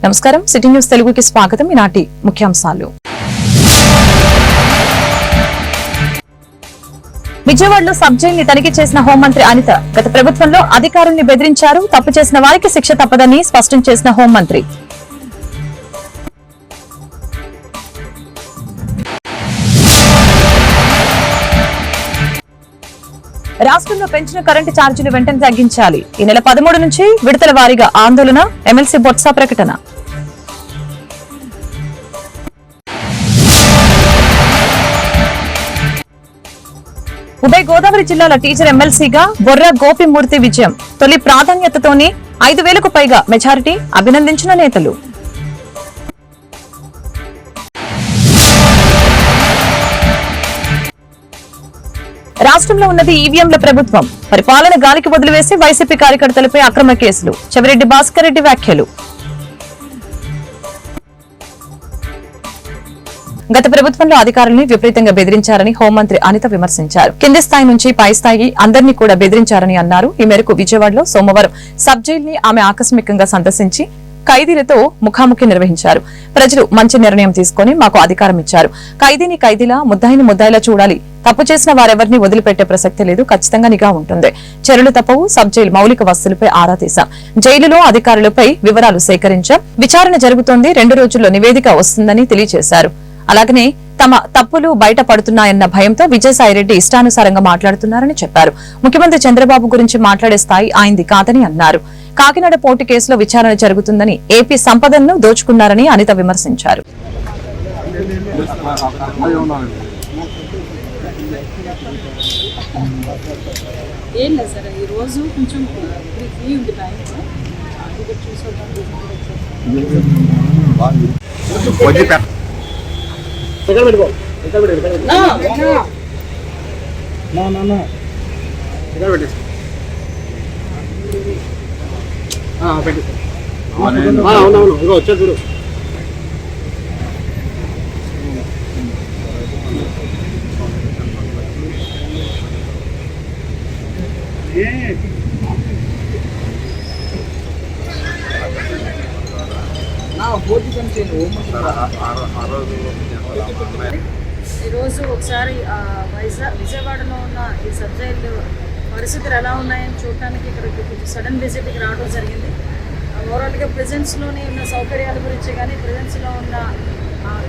నమస్కారం, city news తెలుగుకి స్వాగతం. ఈనాటి ముఖ్యాంశాలు. విజయవాడలో సబ్ జైల్ ని తనిఖీ చేసిన హోంమంత్రి అనిత గత ప్రభుత్వంలో అధికారుల్ని బెదిరించారు, తప్పు చేసిన వారికి శిక్ష తప్పదని స్పష్టం చేసిన హోంమంత్రి. రాష్ట్రంలో పెంచిన కరెంటు ఛార్జీలు వెంటనే తగ్గించాలి. ఈ నెల 13 నుంచి విడతల వారీగా ఆందోళన. ఎమ్మెల్సీ బొత్స ప్రకటన. ఉభయ గోదావరి జిల్లాల టీచర్ ఎమ్మెల్సీగా బొర్రా గోపిమూర్తి విజయం. తొలి ప్రాధాన్యతతోనే 5,000కు పైగా మెజారిటీ. అభినందించిన నేతలు. రాష్ట్రంలో ఉన్నది ఈవీఎంల ప్రభుత్వం. పరిపాలన గాలికి వదిలివేసి వైసీపీ కార్యకర్తలపై అక్రమ కేసులు. చెవిరెడ్డి భాస్కర్ రెడ్డి వ్యాఖ్యలు. గత ప్రభుత్వంలో అధికారుల్ని విపరీతంగా బెదిరించారని హోంమంత్రి అనిత విమర్శించారు. కింది స్థాయి నుంచి పై స్థాయి అందరినీ కూడా బెదిరించారని అన్నారు. ఈ మేరకు విజయవాడలో సోమవారం సబ్ జైల్ ని ఆమె ఆకస్మికంగా సందర్శించి ఖైదీలతో ముఖాముఖి నిర్వహించారు. ప్రజలు మంచి నిర్ణయం తీసుకుని మాకు అధికారం ఇచ్చారు. ఖైదీని ఖైదీలా, ముద్దాయిని ముద్దాయిలా చూడాలి. తప్పు చేసిన వారెవరిని వదిలిపెట్టే ప్రసక్తి లేదు. ఖచ్చితంగా నిఘా ఉంటుంది. చర్యలు తప్పవు. సబ్ జైలు మౌలిక వసతులపై ఆరా తీశాం. జైలులో అధికారులపై వివరాలు సేకరించాం. విచారణ జరుగుతోంది. 2 రోజుల్లో నివేదిక వస్తుందని తెలియజేశారు. అలాగనే తమ తప్పులు బయటపడుతున్నాయన్న భయంతో విజయసాయిరెడ్డి ఇష్టానుసారంగా మాట్లాడుతున్నారని చెప్పారు. ముఖ్యమంత్రి చంద్రబాబు గురించి మాట్లాడే స్థాయి ఆయనది కాదని అన్నారు. కాకినాడ పోర్టు కేసులో విచారణ జరుగుతుందని, ఏపీ సంపదను దోచుకున్నారని అనిత విమర్శించారు. ఏం లేదు సార్, ఈరోజు కొంచెం ఫ్రీ ఉంది టైం. అవునవును ఇగో వచ్చా చూడు. ఈరోజు ఒకసారి విజయవాడలో ఉన్న ఈ సబ్ జైలు పరిస్థితులు ఎలా ఉన్నాయని చూడటానికి ఇక్కడికి కొంచెం సడన్ విజిట్కి రావడం జరిగింది. ఓవరాల్గా ప్రెజెన్స్లోనే ఉన్న సౌకర్యాల గురించి కానీ, ప్రెజెన్స్లో ఉన్న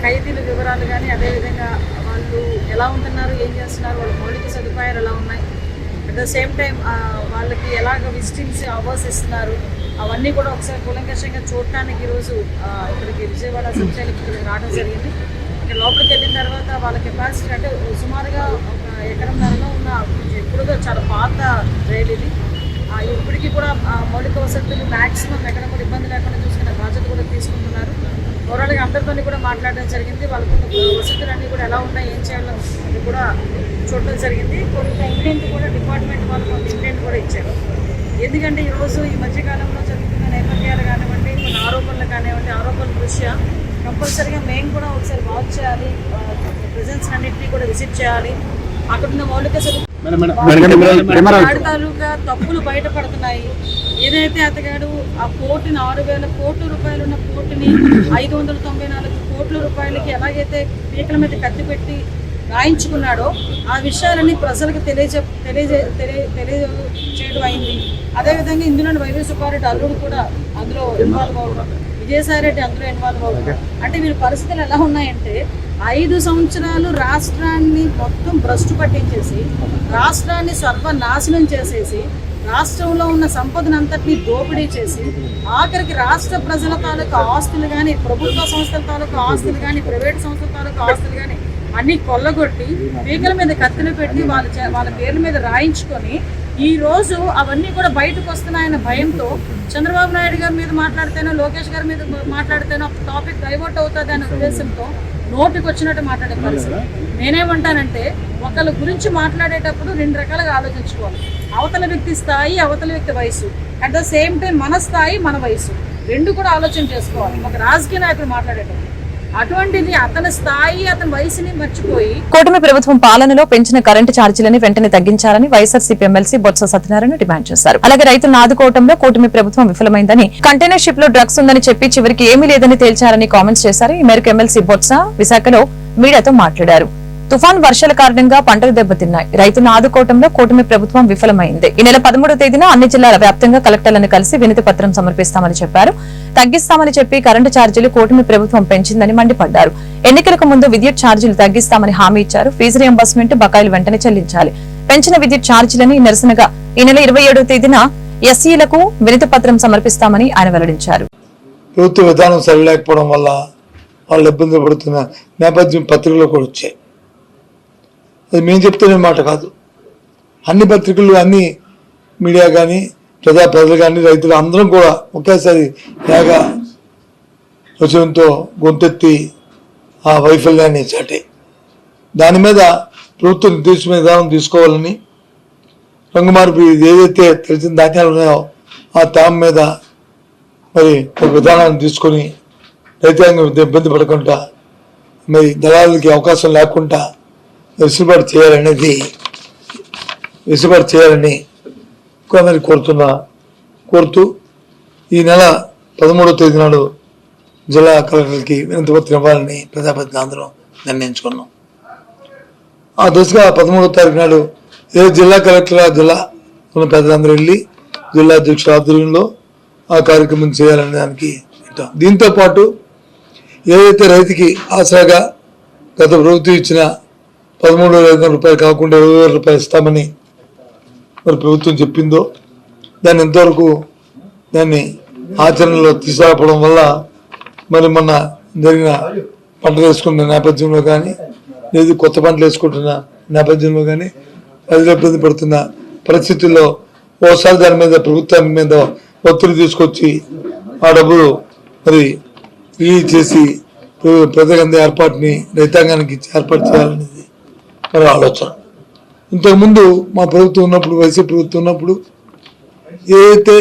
ఖైదీల వివరాలు కానీ, అదేవిధంగా వాళ్ళు ఎలా ఉంటున్నారు, ఏం చేస్తున్నారు, వాళ్ళ మౌలిక సదుపాయాలు ఎలా ఉన్నాయి, అట్ ద సేమ్ టైం వాళ్ళకి ఎలాగ విజిటింగ్స్ అవర్స్ ఇస్తున్నారు, అవన్నీ కూడా ఒకసారి కూలంకషంగా చూడటానికి ఈరోజు ఇక్కడికి విజయవాడ సబ్ జైలుకి ఇక్కడికి రావడం జరిగింది. ఇక్కడ లోపలికి వెళ్ళిన తర్వాత వాళ్ళ కెపాసిటీ అంటే సుమారుగా 1 ఎకరంన్నరలో ఉన్న ఎప్పుడుదో చాలా పాత రైలు ఇది. ఇప్పటికీ కూడా మౌలిక వసతులు మ్యాక్సిమం ఎక్కడ కూడా ఇబ్బంది లేకుండా చూసుకునే బాధ్యత కూడా తీసుకుంటున్నారు. ఓవరాల్గా అందరితో కూడా మాట్లాడడం జరిగింది. వాళ్ళకున్న వసతులన్నీ కూడా ఎలా ఉన్నాయి, ఏం చేయాలో అది కూడా చూడడం జరిగింది. కొంత ఇంటెంట్ కూడా డిపార్ట్మెంట్ వాళ్ళు కొంత ఇంటెంట్ కూడా ఇచ్చారు. ఎందుకంటే ఈరోజు ఈ మధ్యకాలంలో జరుగుతున్న నేపథ్యాలు కానివ్వండి, కొన్ని ఆరోపణలు కానివ్వండి, ఆరోపణల దృష్ట్యా కంపల్సరీగా మేము కూడా ఒకసారి వాచ్ చేయాలి, ప్రెజెన్స్ అన్నింటినీ కూడా విజిట్ చేయాలి. అక్కడున్న మౌలిక తాలూకా తప్పులు బయటపడుతున్నాయి. ఏదైతే అతగాడు ఆ కోర్టుని 6,000 కోట్ల రూపాయలు ఉన్న కోర్టుని 594 కోట్ల రూపాయలకి ఎలాగైతే పీకల మీద కత్తి పెట్టి రాయించుకున్నాడో ఆ విషయాలన్నీ ప్రజలకు తెలియజేయడం అయింది. అదేవిధంగా ఇందులో వైవి సుబ్బారెడ్డి అల్లుడు కూడా అందులో ఇన్వాల్వ్ అవ్వడం, విజయసాయిరెడ్డి అందులో ఇన్వాల్వ్ అవ్వడం. అంటే వీళ్ళ పరిస్థితులు ఎలా ఉన్నాయంటే 5 సంవత్సరాలు రాష్ట్రాన్ని మొత్తం భ్రష్టు పట్టించేసి, రాష్ట్రాన్ని సర్వనాశనం చేసేసి, రాష్ట్రంలో ఉన్న సంపదనంతటినీ దోపిడీ చేసి, ఆఖరికి రాష్ట్ర ప్రజల తాలూకా ఆస్తులు కానీ, ప్రభుత్వ సంస్థల తాలూకా ఆస్తులు కానీ, ప్రైవేట్ సంస్థల తాలూకా ఆస్తులు కానీ అన్నీ కొల్లగొట్టి పీకల మీద కత్తులు పెట్టి వాళ్ళ పేర్ల మీద రాయించుకొని ఈ రోజు అవన్నీ కూడా బయటకు వస్తున్నాయన్న భయంతో చంద్రబాబు నాయుడు గారి మీద మాట్లాడితేనో, లోకేష్ గారి మీద మాట్లాడితేనో టాపిక్ డైవర్ట్ అవుతుంది అనే ఉద్దేశంతో నోటికి వచ్చినట్టు మాట్లాడే పరిస్థితి. నేనేమంటానంటే ఒకళ్ళ గురించి మాట్లాడేటప్పుడు 2 రకాలుగా ఆలోచించుకోవాలి. అవతల వ్యక్తి స్థాయి, అవతల వ్యక్తి వయసు, అట్ ద సేమ్ టైం మన స్థాయి, మన వయసు 2 కూడా ఆలోచన చేసుకోవాలి ఒక రాజకీయ నాయకుడు మాట్లాడేటప్పుడు. అటువంటిది అతని స్థాయి అతని వయసుని మర్చిపోయి కూటమి ప్రభుత్వం పాలనలో పెంచిన కరెంటు ఛార్జీలని వెంటనే తగ్గించాలని వైఎస్ఆర్సీపీ ఎమ్మెల్సీ బొత్స సత్యనారాయణ డిమాండ్ చేశారు. అలాగే రైతులను ఆదుకోవడంలో కూటమి ప్రభుత్వం విఫలమైందని, కంటైనర్ షిప్ లో డ్రగ్స్ ఉందని చెప్పి చివరికి ఏమీ లేదని తేల్చారని కామెంట్స్ చేశారు. ఈ మేరకు ఎమ్మెల్సీ బొత్స విశాఖలో మీడియాతో మాట్లాడారు. తుఫాన్ వర్షాల కారణంగా పంటలు దెబ్బతిన్నాయి. రైతులను ఆదుకోవడంలో కూటమి ప్రభుత్వం విఫలమైంది. ఈ నెల 13వ తేదీన అన్ని జిల్లాల వ్యాప్తంగా కలెక్టర్లను కలిసి వినతి పత్రం సమర్పిస్తామని చెప్పారు. తగ్గిస్తామని చెప్పి కరెంటు ఛార్జీలు కూటమి ప్రభుత్వం పెంచిందని మండిపడ్డారు. ఎన్నికలకు ముందు విద్యుత్ ఛార్జీలు తగ్గిస్తామని హామీ ఇచ్చారు. ఫీజు రియంబర్స్మెంట్ బకాయిలు వెంటనే చెల్లించాలి. పెంచిన విద్యుత్ ఛార్జీలని నిరసనగా ఈ నెల 27వ తేదీన ఎస్సీలకు వినతి పత్రం సమర్పిస్తామని ఆయన వెల్లడించారు. ప్రభుత్వ విధానం సరిలేకపోవడం వల్ల వాళ్ళు ఇబ్బందులు పడుతున్న నేపథ్యం పత్రికలో కూడా వచ్చాయి. అది మేము చెప్తున్న మాట కాదు, అన్ని పత్రికలు, అన్ని మీడియా కానీ, ప్రజలు కానీ, రైతులు అందరం కూడా ఒకేసారి ఏక వచనంతో గొంతెత్తి ఆ వైఫల్యాన్ని చాటే. దాని మీద ప్రభుత్వం నిర్దేశమైన విధానం తీసుకోవాలని, రంగుమార్పు ఏదైతే తెలిసిన ధాన్యాలు ఉన్నాయో ఆ తేమ మీద మరి ఒక విధానాన్ని తీసుకొని రైతాంగం ఇబ్బంది పడకుండా, మరి దళాలకి అవకాశం లేకుండా వెసులుబాటు చేయాలని కొందరు కోరుతూ ఈ నెల 13వ తేదీ నాడు జిల్లా కలెక్టర్కి వినతి పత్రం ఇవ్వాలని ప్రజాప్రతినిధులు అందరం నిర్ణయించుకున్నాం. ఆ దశగా 13వ తారీఖు నాడు జిల్లా కలెక్టర్ జిల్లా ఉన్న పెద్దలందరూ వెళ్ళి జిల్లా అధ్యక్షుల ఆధ్వర్యంలో ఆ కార్యక్రమం చేయాలనే దానికి ఇద్దాం. దీంతో పాటు ఏదైతే రైతుకి ఆసరాగా గత ప్రభుత్వం ఇచ్చిన 13,500 రూపాయలు కాకుండా 20,000 రూపాయలు ఇస్తామని మరి ప్రభుత్వం చెప్పిందో దాన్ని ఇంతవరకు దాన్ని ఆచరణలో తీసుకురావడం వల్ల మరి మొన్న జరిగిన పంటలు వేసుకున్న నేపథ్యంలో కానీ, లేదు కొత్త పంటలు వేసుకుంటున్న నేపథ్యంలో కానీ ప్రజలు ఇబ్బంది పడుతున్న పరిస్థితుల్లో ఓసారి దాని మీద ప్రభుత్వం మీద ఒత్తిడి తీసుకొచ్చి ఆ డబ్బులు మరి రిలీజ్ చేసి ప్రజలందరి ఏర్పాటుని రైతాంగానికి ఏర్పాటు చేయాలనేది మరి ఆలోచన. ఇంతకుముందు మా ప్రభుత్వం ఉన్నప్పుడు, వైసీపీ ప్రభుత్వం ఉన్నప్పుడు ఏదైతే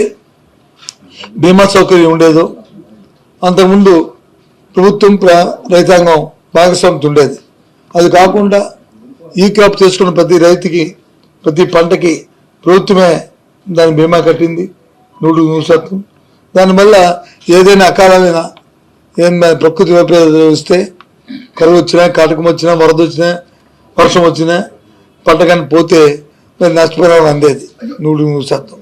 బీమా సౌకర్యం ఉండేదో అంతకుముందు ప్రభుత్వం రైతాంగం భాగస్వామ్యం ఉండేది. అది కాకుండా ఈ క్రాప్ చేసుకున్న ప్రతి రైతుకి ప్రతి పంటకి ప్రభుత్వమే దాని బీమా కట్టింది 100%. దానివల్ల ఏదైనా అకాలమైన ప్రకృతి వైపరీత్యాలు వస్తే, కరువు వచ్చినా, కాటకం వచ్చినా, వరద వచ్చినా, వర్షం వచ్చినా పంట కానీ పోతే మరి నష్టపరిహారం అందేది 100%.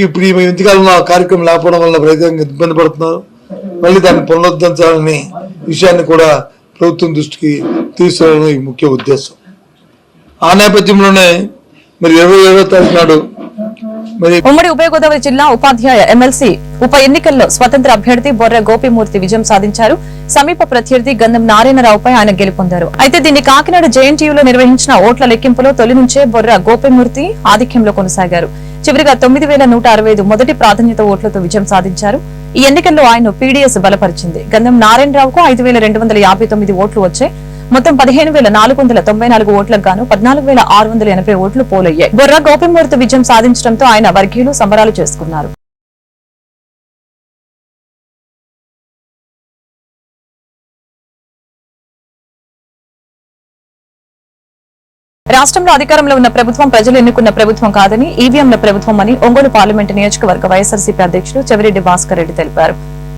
ఇప్పుడు ఈ ఇంతకాలంలో ఆ కార్యక్రమం లేకపోవడం వల్ల రైతాంగం ఇబ్బంది పడుతున్నారు. మళ్ళీ దాన్ని పునరుద్ధరించాలనే విషయాన్ని కూడా ప్రభుత్వం దృష్టికి తీసుకురావడం ఈ ముఖ్య ఉద్దేశం. ఆ నేపథ్యంలోనే మరి 27వ తారీఖు నాడు ఉమ్మడి ఉభయ గోదావరి జిల్లా ఉపాధ్యాయ ఎమ్మెల్సీ ఉప ఎన్నికల్లో స్వతంత్ర అభ్యర్థి బొర్ర గోపిమూర్తి విజయం సాధించారు. సమీప ప్రత్యర్థి గంధం నారాయణరావుపై ఆయన గెలుపొందారు. అయితే దీన్ని కాకినాడ జేఎన్టీయూలో నిర్వహించిన ఓట్ల లెక్కింపులో తొలి నుంచే బొర్ర గోపిమూర్తి ఆధిక్యంలో కొనసాగారు. చివరిగా 9,165 మొదటి ప్రాధాన్యత ఓట్లతో విజయం సాధించారు. ఈ ఎన్నికల్లో ఆయన పీడీఎస్ బలపరిచింది. గంధం నారాయణరావుకు 5,259 ఓట్లు వచ్చాయి. మొత్తం 15,494 ఓట్లకు గాను 14,680 ఓట్లు పోలయ్యాయి. బొర్ర గోపిమూర్తి విజయం సాధించడంతో ఆయన వర్గీయులు సంబరాలు చేసుకున్నారు. రాష్ట్రంలో అధికారంలో ఉన్న ప్రభుత్వం ప్రజలు ఎన్నుకున్న ప్రభుత్వం కాదని, ఈవీఎంల ప్రభుత్వం అని ఒంగోలు పార్లమెంటు నియోజకవర్గ వైఎస్ఆర్సీపీ అధ్యక్షుడు చెవిరెడ్డి భాస్కర్ రెడ్డి తెలిపారు.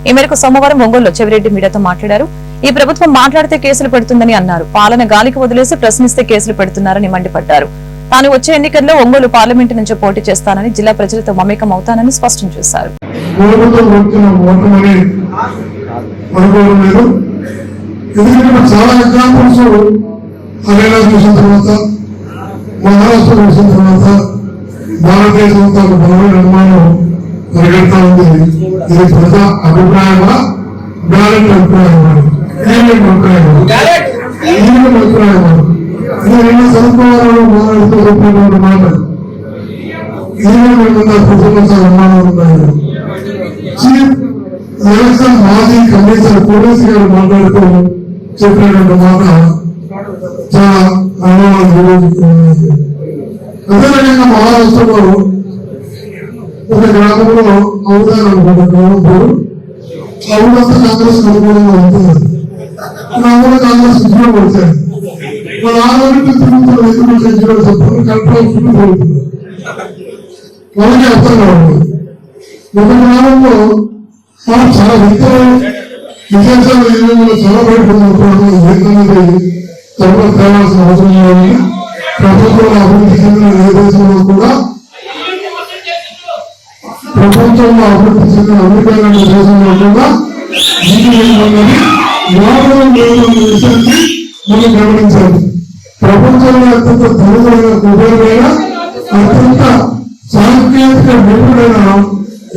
ఈ మేరకు సోమవారం ఒంగోలులో చెవిరెడ్డి మీడియాతో మాట్లాడారు. ఈ ప్రభుత్వం మాట్లాడితే కేసులు పెడుతుందని అన్నారు. పాలన గాలికి వదిలేసి ప్రశ్నిస్తే కేసులు పెడుతున్నారని మండిపడ్డారు. తాను వచ్చే ఎన్నికల్లో ఒంగోలు పార్లమెంటు నుంచి పోటీ చేస్తానని, జిల్లా ప్రజలతో మమేకం అవుతానని స్పష్టం చేశారు. మహారాష్ట్ర చూసిన తర్వాత భారతదేశంతో ఒక బలమైన నిర్మాణం పరిగెడతా ఉంది. ఇది ప్రజా అభిప్రాయమా, బ్యాలెట్ అభిప్రాయమా, అభిప్రాయమా? ఇది రెండు సంవత్సరాలు మాట్లాడుతూ రూపాయలు మాట ప్రజల నిర్మాణం ఉన్నాయి. చీఫ్ ఎలక్షన్ మాజీ కమిషనర్ పోలీసు గారు మాట్లాడుతూ చెప్పినటువంటి మాట చాలా అదేవిధంగా మహారాష్ట్రలో ఒక గ్రామంలో అవధానం ఊరంతా కాంగ్రెస్ అనుకూలంగా ఉంటుంది. కాంగ్రెస్ విజయం వచ్చారు. వాళ్ళు 6 తిరుగుతున్నారు, ఎందుకు సెంచురీ చెప్పారు, కలెక్టర్ జరుగుతున్నారు. వాళ్ళకి అర్థం కావాలి. ఒక గ్రామంలో మనం చాలా విశేషాలు చాలా బయటపడుతున్నప్పుడు తర్వాత తేవాల్సిన అవసరం లేదని ప్రభుత్వంలో అభివృద్ధి చెందిన ఏ దేశంలో కూడా ప్రపంచంలో అభివృద్ధి చెందిన అమెరికా లాంటి దేశంలో కూడా విషయాన్ని మనం గమనించాలి. ప్రపంచంలో అత్యంత ధనులైన కుబేరులైన అత్యంత సాంకేతిక నిపుణుడైన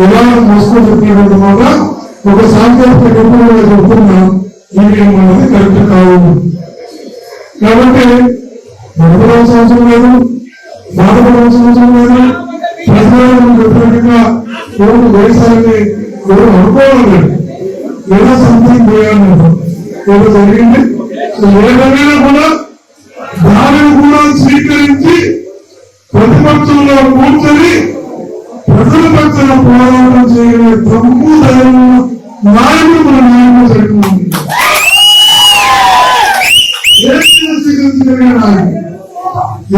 విధానం మోసుకొని చెప్పినటువంటి మాట ఒక సాంకేతిక నిపుణులుగా చెప్తున్న ఈవీఎం అనేది కరెక్ట్ కాదు. కాబట్టి నడపడాల్సిన అవసరం లేదు, బాధపడాల్సిన అవసరం లేదు. ప్రజలను వ్యతిరేకంగా ఎవరు వేసాలని ఎవరు అనుకోవడం లేదు. ఏదో సంథింగ్ చేయాలన్నారు, ఏదో జరిగింది. ఏదైనా కూడా దానిని కూడా స్వీకరించి ప్రతిపక్షంలో కూర్చొని ప్రజల పక్షాన పోరాటం చేయగలిగే తమ్ము ధైర్యం నాయకుడు మన నాయకుడు సరిపోతుంది.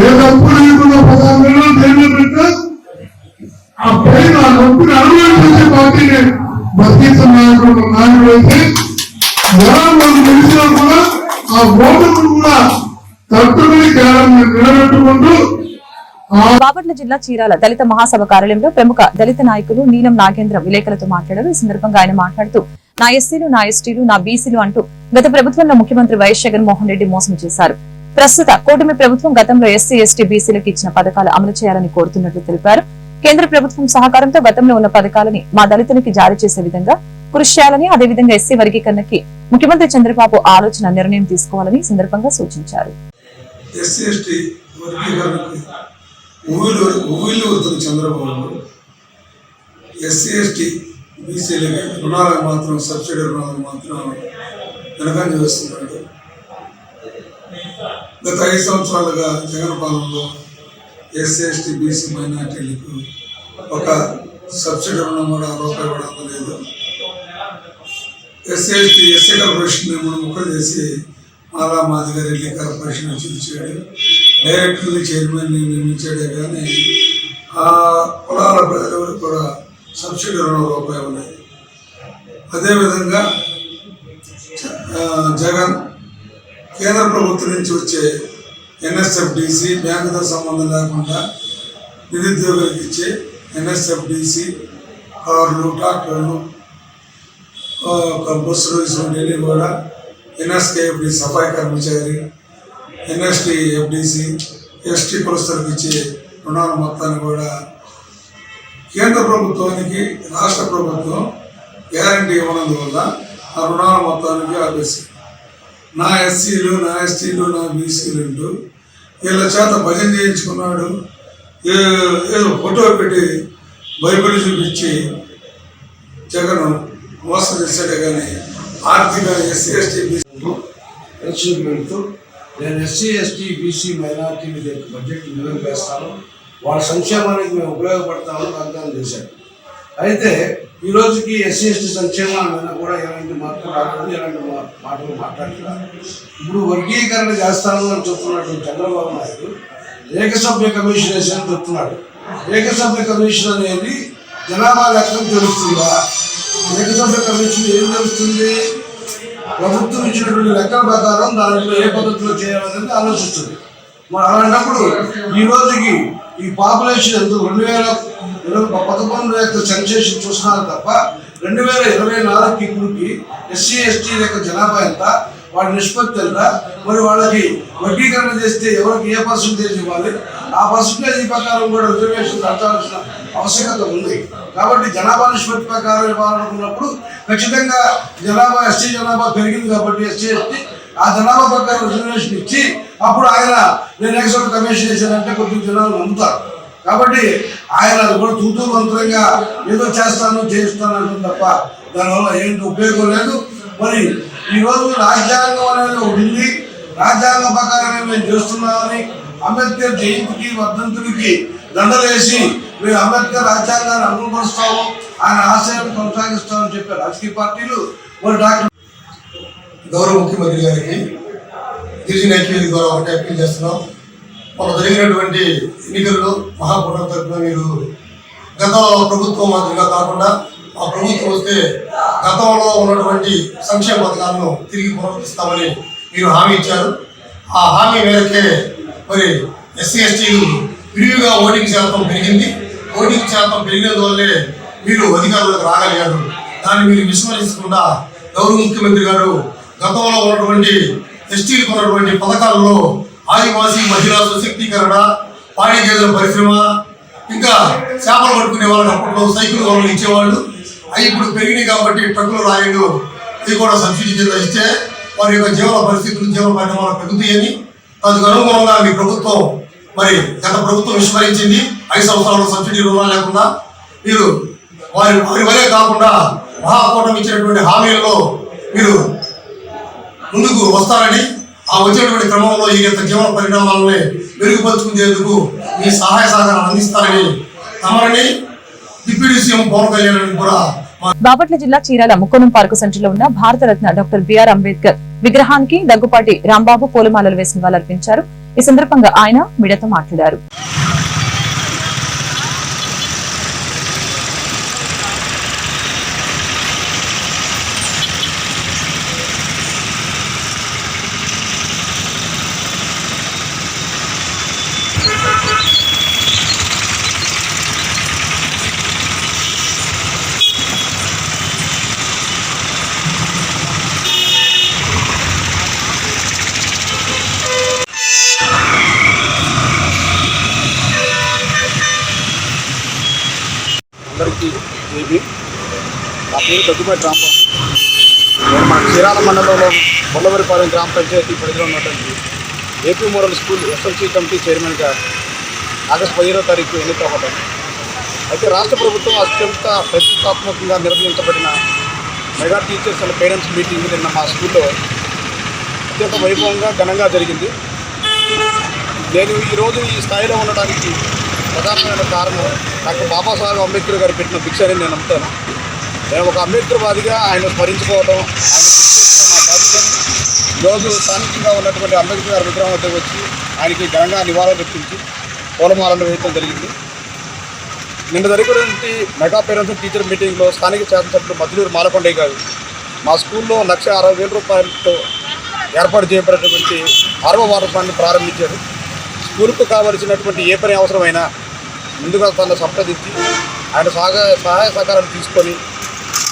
ఏ తప్పు లేకుండా 16 నెలలు జైల్లో పెట్టా ఆ పైన ఆ తప్పుని అనుభవించే పార్టీని బతికించిన నాయకుడు అయితే ఎలా మనం తెలిసినా కూడా ఆ ఓటును కూడా తట్టుకుని నిలబెట్టుకుంటూ. బాపట్ల జిల్లా చీరాల దళిత మహాసభ కార్యాలయంలో ప్రముఖ దళిత నాయకులు నీలం నాగేంద్ర విలేకరులతో మాట్లాడారు. ఈ సందర్భంగా ఆయన మాట్లాడుతూ నా ఎస్సీలు, నా ఎస్టీలు, నా బీసీలు అంటూ గత ప్రభుత్వంలో ముఖ్యమంత్రి వైఎస్ జగన్మోహన్ రెడ్డి మోసం చేశారు. ప్రస్తుత కూటమి ప్రభుత్వం గతంలో ఎస్సీ, ఎస్టీ, బీసీలకు ఇచ్చిన పథకాలు అమలు చేయాలని కోరుతున్నట్లు తెలిపారు. కేంద్ర ప్రభుత్వం సహకారంతో గతంలో ఉన్న పథకాలని మా దళితునికి జారీ చేసే విధంగా కృషి చేయాలని, అదేవిధంగా ఎస్సీ వర్గీకరణకి ముఖ్యమంత్రి చంద్రబాబు ఆలోచన నిర్ణయం తీసుకోవాలని ఈ సందర్భంగా సూచించారు. చంద్రబాబు ఎస్సీ, ఎస్టీ, బీసీలకి రుణాలకు మాత్రం సబ్సిడీ రుణాలకు మాత్రం వెనకంజ వేస్తున్నాడు. గత 5 సంవత్సరాలుగా జగన్ పాలనలో ఎస్సీ, ఎస్టీ, బీసీ మైనార్టీలకు ఒక సబ్సిడీ రుణం కూడా రూపాయి కూడా అందలేదు. ఎస్సీ, ఎస్టీ, ఎస్సీ కార్పొరేషన్ 3 ముక్కలు చేసి మాలా మాదిగా రెడ్డి కార్పొరేషన్ చూపించాడు. డైరెక్టర్లీ చైర్మన్ నియమించాడే కానీ ఆ కులాల ప్రజలకు కూడా సబ్సిడీ రుణం రూపాయి ఉన్నాయి. అదేవిధంగా జగన్ కేంద్ర ప్రభుత్వం నుంచి వచ్చే ఎన్ఎస్ఎఫ్డిసి బ్యాంకుతో సంబంధం లేకుండా నిరుద్యోగులకు ఇచ్చే ఎన్ఎస్ఎఫ్డిసి కార్లు, ట్రాక్టర్లు, బస్సులు ఇటువంటి కూడా ఎన్ఎస్కేఎఫ్డి సఫాయి కర్మచారి, ఎన్ఎస్టీ ఎఫ్డిసి, ఎస్టీ కులస్తులకు ఇచ్చే రుణాల మొత్తాన్ని కూడా కేంద్ర ప్రభుత్వానికి రాష్ట్ర ప్రభుత్వం గ్యారంటీ ఇవ్వనందువల్ల ఆ రుణాల మొత్తానికి ఆపేసింది. నా ఎస్సీలు, నా ఎస్టీలు, నా బీసీలు అంటూ వీళ్ళ చేత భజన చేయించుకున్నాడు. ఏదో ఫోటో పెట్టి బైబిల్ చూపించి జగన్ మోసం చేశాడే కానీ ఆర్థికంగా ఎస్సీ, ఎస్టీ, బీసీ పెడుతూ నేను SC, ST, BC minority budget నిలబెస్తాను, వాళ్ళ సంక్షేమానికి మేము ఉపయోగపడతామని వాగ్దానం చేశారు. అయితే ఈ రోజుకి ఎస్సీ, ఎస్టీ సంక్షేమం మీద కూడా ఎలాంటి మార్పు రాలేదు, ఎలాంటి మాటలు మాట్లాడుతున్నారు. ఇప్పుడు వర్గీకరణ చేస్తాను అని చెప్తున్నటువంటి చంద్రబాబు నాయుడు ఏకసభ్య కమిషన్ వేసానని చెప్తున్నాడు. ఏకసభ్య కమిషన్ అనేది జనాభా లెక్కను తెలుస్తుందా? ఏకసభ్య కమిషన్ ఏం తెలుస్తుంది? ప్రభుత్వం ఇచ్చినటువంటి లెక్కల ప్రకారం దాంట్లో ఏ పద్ధతిలో చేయాలనేది ఆలోచిస్తుంది. మరి అలాంటప్పుడు ఈ రోజుకి ఈ పాపులేషన్ ఎంత 2011 యొక్క సెన్సేషన్ చూస్తున్నారు తప్ప 2024 ఇప్పటికి ఎస్సీ, ఎస్టీ యొక్క జనాభా ఎంత, వాళ్ళ నిష్పత్తి ఎంత, మరి వాళ్ళకి వర్గీకరణ చేస్తే ఎవరికి ఏ పర్సంటేజ్ ఇవ్వాలి, ఆ పర్సంటేజ్ ప్రకారం కూడా రిజర్వేషన్ కట్టాల్సిన ఆవశ్యకత ఉంది. కాబట్టి జనాభా నిష్పత్తి ప్రకారం ఇవ్వాలనుకున్నప్పుడు ఖచ్చితంగా జనాభా ఎస్సీ జనాభా పెరిగింది కాబట్టి ఎస్సీ, ఎస్టీ ఆ జనాభా ప్రకారం రిజర్వేషన్ ఇచ్చి అప్పుడు ఆయన నేను ఎక్సెప్ట్ కమిషన్ చేశానంటే కొద్దిగా జనాలు నమ్ముతారు. కాబట్టి ఆయన అది కూడా తూతూ మంత్రంగా ఏదో చేయిస్తాను అంటుంది తప్ప దానివల్ల ఏంటి ఉపయోగం లేదు. మరి ఈరోజు రాజ్యాంగం అనేది ఒకటి ఉంది, రాజ్యాంగం ప్రకారమే మేము చేస్తున్నామని అంబేద్కర్ జయంతికి వర్ధంతులకి దండలేసి మేము అంబేద్కర్ రాజ్యాంగాన్ని అమలుపరుస్తాము, ఆయన ఆశయాన్ని కొనసాగిస్తామని చెప్పే రాజకీయ పార్టీలు మరి డాక్టర్ గౌరవ ముఖ్యమంత్రి గారికి గిరిజన ఐక్యవేది ద్వారా ఒకటి అప్పీల్ చేస్తున్నాం. మన జరిగినటువంటి ఎన్నికల్లో మహాకూటమి తరఫున మీరు గత ప్రభుత్వం మాదిరిగా కాకుండా ఆ ప్రభుత్వం వస్తే గతంలో ఉన్నటువంటి సంక్షేమ పథకాలను తిరిగి పునరుద్ధరిస్తామని మీరు హామీ ఇచ్చారు. ఆ హామీ మేరకే మరి ఎస్సీ ఎస్టీలు విరివిగా ఓటింగ్ శాతం పెరిగింది. ఓటింగ్ శాతం పెరిగినందువల్లే మీరు అధికారంలోకి రాగలిగారు. దాన్ని మీరు విస్మరించకుండా గౌరవ ముఖ్యమంత్రి గారు గతంలో ఉన్నటువంటి ఎస్టీలకు ఉన్నటువంటి పథకాలలో ఆదివాసీ మహిళా సశక్తీకరణ, పాడి గేదెల పరిశ్రమ, ఇంకా చేపలు పట్టుకునే వాళ్ళకి అప్పట్లో సైకిల్ వాళ్ళు ఇచ్చేవాళ్ళు. అవి ఇప్పుడు పెరిగినాయి కాబట్టి ట్రక్కులు రాయలు ఇది కూడా సబ్సిడీ కింద ఇస్తే వారి యొక్క జీవన పరిస్థితులు జీవన పరిణామాలు పెరుగుతాయని అందుకు అనుగుణంగా మీ ప్రభుత్వం మరి గత ప్రభుత్వం విస్మరించింది. 5 సంవత్సరాలు సబ్సిడీ రుణాలు లేకుండా మీరు వారి వలే కాకుండా మహాకూటమి ఇచ్చినటువంటి హామీలలో మీరు ముందుకు వస్తారని, ఆ వచ్చేటువంటి క్రమంలో ఈ యొక్క జీవన పరిణామాలని మెరుగుపరుచుకునేందుకు మీ సహాయ సహకారం అందిస్తారని తమని డిప్యూటీ సీఎం పవన్ కళ్యాణ్ కూడా. బాపట్ల జిల్లా చీరాల ముక్కోణం పార్కు సెంటర్ లో ఉన్న భారతరత్న డాక్టర్ బిఆర్ అంబేద్కర్ విగ్రహానికి దగ్గుపాటి రాంబాబు పూలమాలలు వేసి నివాళులర్పించారు. ఈ సందర్భంగా ఆయన మీడియాతో మాట్లాడారు. అందరికీ జేబీ. నా పేరు దగ్గుపాటి రాంబాబు. నేను మన చీరాల మండలంలో బొల్లవరిపాలెం గ్రామ పంచాయతీ పరిధిలో ఉన్నటువంటి AP model school SLC committee చైర్మన్గా ఆగస్టు 15వ తారీఖు ఎన్నికవ్వడం. అయితే రాష్ట్ర ప్రభుత్వం అత్యంత ప్రతిష్టాత్మకంగా నిర్వహించబడిన mega teachers and parents meeting నిన్న మా స్కూల్లో అత్యంత వైభవంగా ఘనంగా జరిగింది. నేను ఈరోజు ఈ స్థాయిలో ఉండడానికి ప్రధానమైన కారణం డాక్టర్ బాబాసాహెబ్ అంబేద్కర్ గారు పెట్టిన భిక్ష అని నేను నమ్ముతాను. నేను ఒక అంబేద్కర్వాదిగా ఆయన స్మరించుకోవడం, ఆయన నా బాధ్యతను ఈరోజు స్థానికంగా ఉన్నటువంటి అంబేద్కర్ గారి విగ్రహం వద్దకు వచ్చి ఆయనకి ఘనంగా నివాళులు అర్పించి పూలమాలలు వేయడం జరిగింది. నిన్న జరిగినటువంటి మెగా పేరెంట్స్ టీచర్ మీటింగ్లో స్థానిక శాసనసభ్యులు మద్దులూరు మాలకొండయ్య గారు మా స్కూల్లో 1,60,000 రూపాయలతో ఏర్పాటు చేయబడినటువంటి 6వ వాటర్ ప్లాంట్ని ప్రారంభించారు. స్కూల్కు కావలసినటువంటి ఏ పని అవసరమైనా ముందుగా తనను సంప్రదించి ఆయన సహాయ సహకారాలు తీసుకొని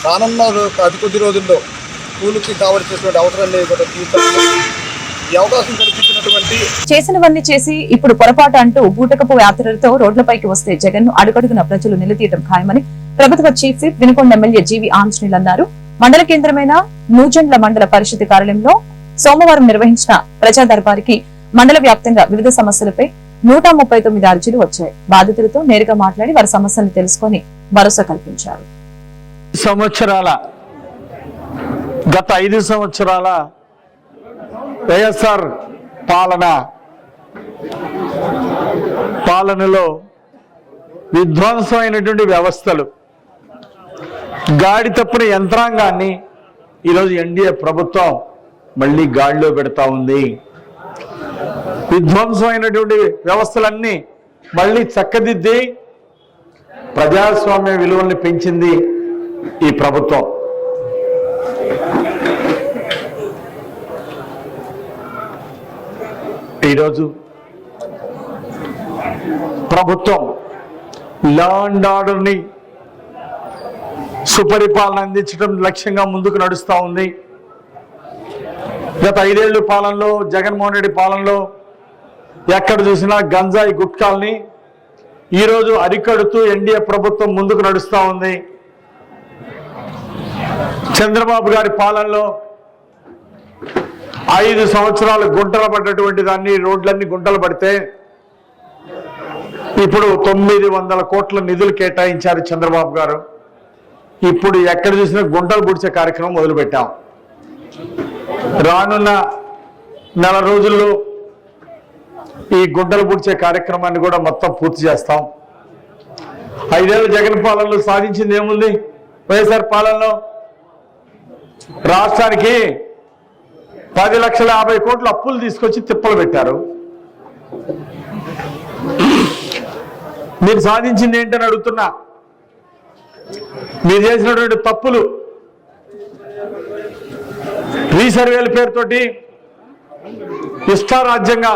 రానున్న అతి కొద్ది రోజుల్లో స్కూల్కి కావలసినటువంటి అవసరాన్ని కూడా తీర్చాలని ఈ అవకాశం కల్పించినటువంటి చేసినవన్నీ చేసి ఇప్పుడు పొరపాటు అంటూ బూటకపు యాత్రలతో రోడ్లపైకి వస్తే జగన్ ను అడుగడుగున ప్రజలు నిలదీయడం ఖాయమని ప్రభుత్వ చీఫ్ విప్ వినుకొండ ఎమ్మెల్యే జీవి ఆంజనేయులు అన్నారు. మండల కేంద్రమైన నూజెండ్ల మండల పరిషత్ కార్యాలయంలో సోమవారం నిర్వహించిన ప్రజా దర్బారికి మండల వ్యాప్తంగా వివిధ సమస్యలపై 139 అర్జీలు వచ్చాయి. బాధితులతో నేరుగా మాట్లాడి వారి సమస్యలను తెలుసుకొని భరోసా కల్పించారు. గత 5 సంవత్సరాల వైఎస్ఆర్ పాలనలో విధ్వంసమైనటువంటి వ్యవస్థలు, గాడి తప్పిన యంత్రాంగాన్ని ఈరోజు ఎన్డీఏ ప్రభుత్వం మళ్ళీ గాడిలో పెడతా ఉంది. విధ్వంసమైనటువంటి వ్యవస్థలన్నీ మళ్ళీ చక్కదిద్ది ప్రజాస్వామ్య విలువల్ని పెంచింది ఈ ప్రభుత్వం. ఈరోజు ప్రభుత్వం లా అండ్ ఆర్డర్ని సుపరిపాలన అందించడం లక్ష్యంగా ముందుకు నడుస్తూ ఉంది. గత 5 ఏళ్ల పాలనలో, జగన్మోహన్ రెడ్డి పాలనలో ఎక్కడ చూసినా గంజాయి గుట్కాల్ని ఈరోజు అరికడుతూ ఎన్డీఏ ప్రభుత్వం ముందుకు నడుస్తూ ఉంది. చంద్రబాబు గారి పాలనలో 5 సంవత్సరాలు గుంటలు పడ్డటువంటి దాన్ని, రోడ్లన్నీ గుంటలు పడితే ఇప్పుడు 900 కోట్ల నిధులు కేటాయించారు చంద్రబాబు గారు. ఇప్పుడు ఎక్కడ చూసినా గుంటలు పూడ్చే కార్యక్రమం మొదలుపెట్టాం. రానున్న 4 రోజుల్లో ఈ గుంటలు పూడ్చే కార్యక్రమాన్ని కూడా మొత్తం పూర్తి చేస్తాం. 5 ఏళ్ల జగన్ పాలనలో సాధించింది ఏముంది? వైఎస్ఆర్ పాలనలో రాష్ట్రానికి 10,50,00,000 అప్పులు తీసుకొచ్చి తిప్పలు పెట్టారు. మీరు సాధించింది ఏంటని అడుగుతున్నా. మీరు చేసినటువంటి తప్పులు, రీసర్వేల పేరుతోటి ఇష్టారాజ్యంగా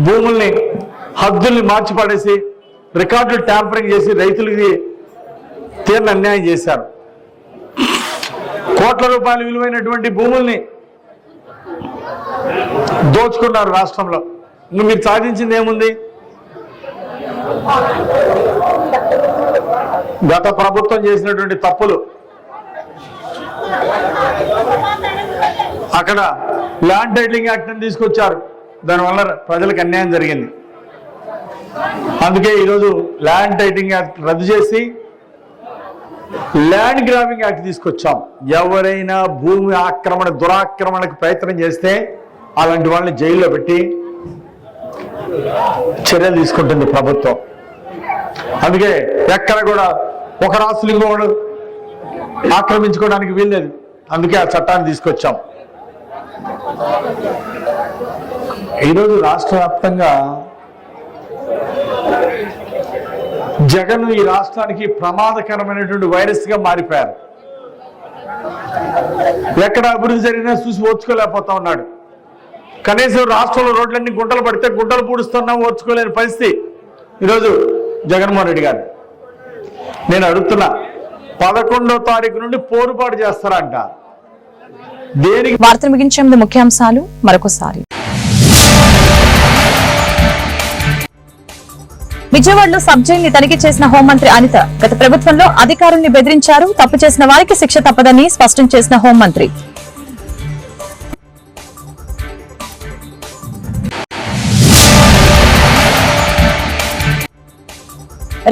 భూముల్ని, హద్దుల్ని మార్చి పడేసి, రికార్డులు ట్యాంపరింగ్ చేసి రైతులకి తీవ్ర అన్యాయం చేశారు. కోట్ల రూపాయల విలువైనటువంటి భూముల్ని దోచుకున్నారు రాష్ట్రంలో. ఇంకా మీరు సాధించింది ఏముంది? గత ప్రభుత్వం చేసినటువంటి తప్పులు, అక్కడ ల్యాండ్ టైటిలింగ్ యాక్ట్ ని తీసుకొచ్చారు. దానివల్ల ప్రజలకు అన్యాయం జరిగింది. అందుకే ఈరోజు ల్యాండ్ టైటిలింగ్ యాక్ట్ రద్దు చేసి ల్యాండ్ గ్రాబింగ్ యాక్ట్ తీసుకొచ్చాం. ఎవరైనా భూమి ఆక్రమణ, దురాక్రమణకు ప్రయత్నం చేస్తే అలాంటి వాళ్ళని జైల్లో పెట్టి చర్యలు తీసుకుంటుంది ప్రభుత్వం. అందుకే ఎక్కడ కూడా ఒక రాష్ట్రం ఇంకోడు ఆక్రమించుకోవడానికి వీల్లేదు. అందుకే ఆ చట్టాన్ని తీసుకొచ్చాం. ఈరోజు రాష్ట్ర వ్యాప్తంగా జగన్ ఈ రాష్ట్రానికి ప్రమాదకరమైనటువంటి వైరస్ గా మారిపోయారు. ఎక్కడ అభివృద్ధి జరిగినా చూసి ఓర్చుకోలేకపోతా ఉన్నాడు. కనీసం రాష్ట్రంలో రోడ్లన్నీ గుంటలు పడితే గుంటలు పూడుస్తున్నా ఓర్చుకోలేని పరిస్థితి ఈరోజు జగన్మోహన్ రెడ్డి గారు. నేను అడుగుతున్నా, 11వ తారీఖు నుండి పోరుపాటు చేస్తారంట. దేనికి? వార్తలు ముగించే ముందు ముఖ్యాంశాలు మరొకసారి. విజయవాడలో సబ్ జైల్ ని తనిఖీ చేసిన హోంమంత్రి అనిత, గత ప్రభుత్వంలో అధికారుల్ని బెదిరించారు, తప్పు చేసిన వారికి శిక్ష తప్పదని స్పష్టం చేసిన హోంమంత్రి.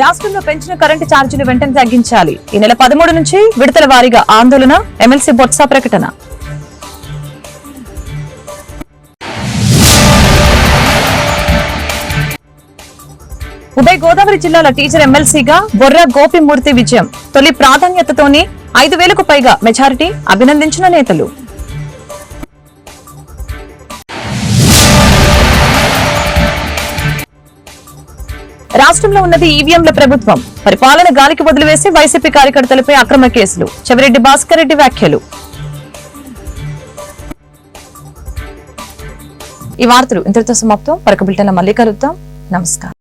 రాష్ట్రంలో పెంచిన కరెంటు ఛార్జీలు వెంటనే తగ్గించాలి. ఈ నెల 13 నుంచి విడతల వారీగా ఆందోళన, ఎమ్మెల్సీ బొత్స ప్రకటన. ఉభయ గోదావరి జిల్లాల టీచర్ ఎమ్మెల్సీగా బొర్రా గోపిమూర్తి విజయం. తొలి ప్రాధాన్యతతోనే 5,000కు పైగా మెజారిటీ, అభినందించిన నేతలు. రాష్ట్రంలో ఉన్నది ఈవీఎంల ప్రభుత్వం, పరిపాలన గాలికి వదిలివేసి వైసీపీ కార్యకర్తలపై అక్రమ కేసులు. చెవిరెడ్డి భాస్కర్ రెడ్డి వ్యాఖ్యలు. ఈ వార్తలు ఇంతటితో సమాప్తం. మరొక బులెటిన్లో మళ్ళీ కలుద్దాం. నమస్కారం.